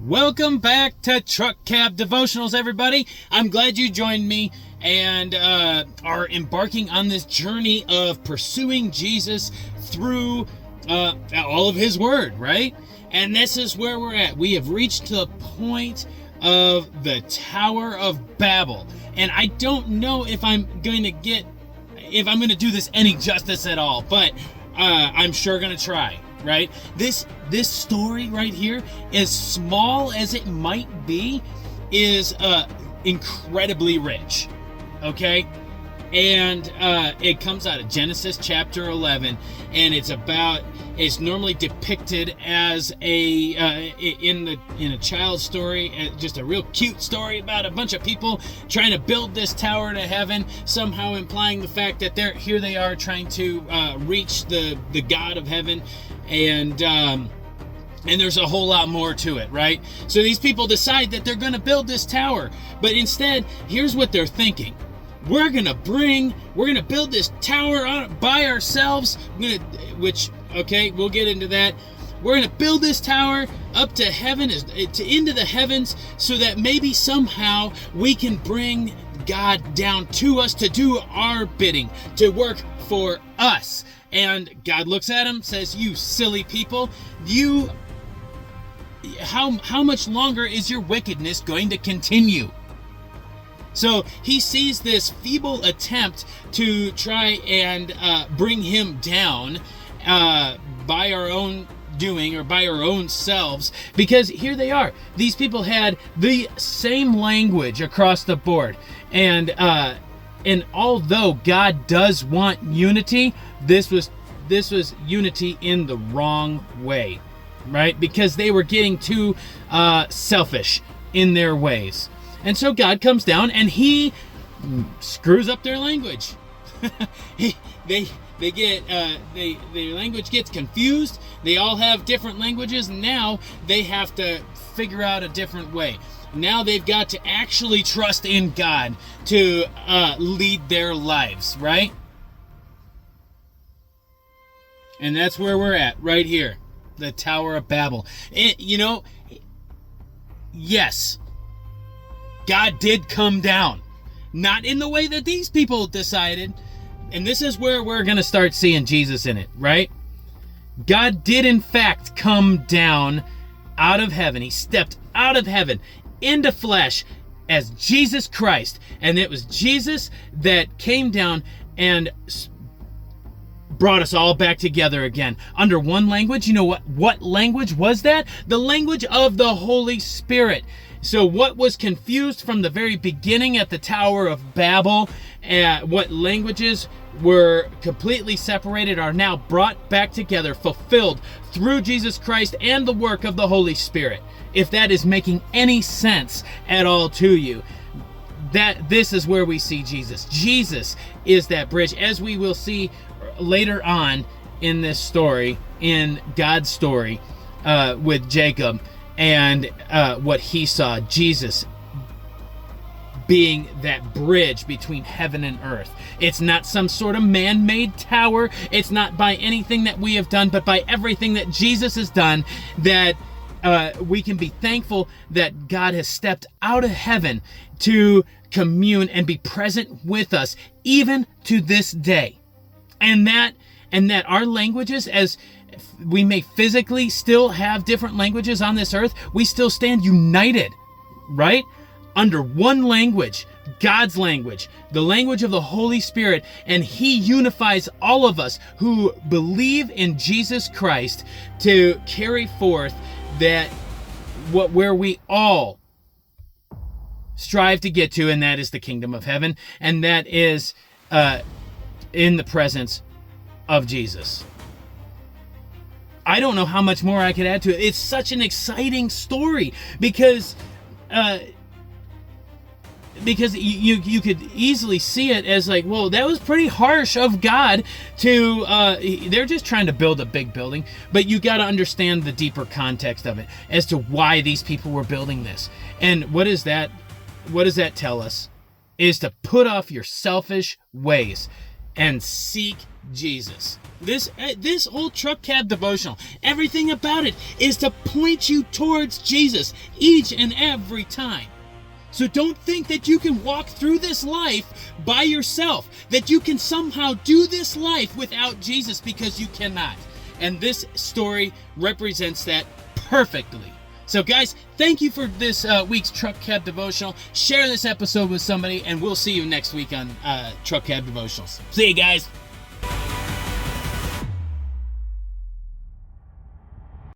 Welcome back to Truck Cab Devotionals, everybody. I'm glad you joined me and are embarking on this journey of pursuing Jesus through all of His Word, right? And this is where we're at. We have reached the point of the Tower of Babel. And I don't know if I'm going to do this any justice at all, but I'm sure going to try. Right? This story right here, as small as it might be, is incredibly rich. Okay? And it comes out of Genesis chapter 11, and it's normally depicted as in a child's story, just a real cute story about a bunch of people trying to build this tower to heaven, somehow implying the fact that here they are trying to reach the God of heaven, and there's a whole lot more to it, right? So these people decide that they're going to build this tower, but instead, here's what they're thinking. We're gonna build this tower by ourselves. We'll get into that. We're gonna build this tower up to heaven, into the heavens, so that maybe somehow we can bring God down to us to do our bidding, to work for us. And God looks at him, says, "You silly people, how much longer is your wickedness going to continue?" So he sees this feeble attempt to try and bring him down by our own doing, or by our own selves, because here they are. These people had the same language across the board, and although God does want unity, this was unity in the wrong way, right? Because they were getting too selfish in their ways. And so God comes down and he screws up their language. Their language gets confused. They all have different languages, and now they have to figure out a different way. Now they've got to actually trust in God to lead their lives, right? And that's where we're at, right here. The Tower of Babel. Yes, God did come down. Not in the way that these people decided. And this is where we're going to start seeing Jesus in it, right? God did in fact come down out of heaven. He stepped out of heaven into flesh as Jesus Christ. And it was Jesus that came down and brought us all back together again under one language. You know what language was that? The language of the Holy Spirit. So what was confused from the very beginning at the Tower of Babel, what languages were completely separated, are now brought back together, fulfilled through Jesus Christ and the work of the Holy Spirit. If that is making any sense at all to you, that this is where we see Jesus. Jesus is that bridge, as we will see later on in this story, in God's story with Jacob, and what he saw, Jesus being that bridge between heaven and earth. It's not some sort of man-made tower. It's not by anything that we have done, but by everything that Jesus has done, that we can be thankful that God has stepped out of heaven to commune and be present with us, even to this day. And that our languages, as we may physically still have different languages on this earth, we still stand united, right? Under one language, God's language, the language of the Holy Spirit, and He unifies all of us who believe in Jesus Christ to carry forth where we all strive to get to, and that is the kingdom of heaven, and that is in the presence of Jesus. I don't know how much more I could add to it. It's such an exciting story because you could easily see it as like, well, that was pretty harsh of God to, they're just trying to build a big building, but you got to understand the deeper context of it as to why these people were building this. And what does that tell us? Is to put off your selfish ways and seek Jesus. This whole Truck Cab Devotional, everything about it is to point you towards Jesus each and every time. So don't think that you can walk through this life by yourself, that you can somehow do this life without Jesus, because you cannot. And this story represents that perfectly. So guys, thank you for this week's Truck Cab Devotional. Share this episode with somebody, and we'll see you next week on Truck Cab Devotionals. See you guys.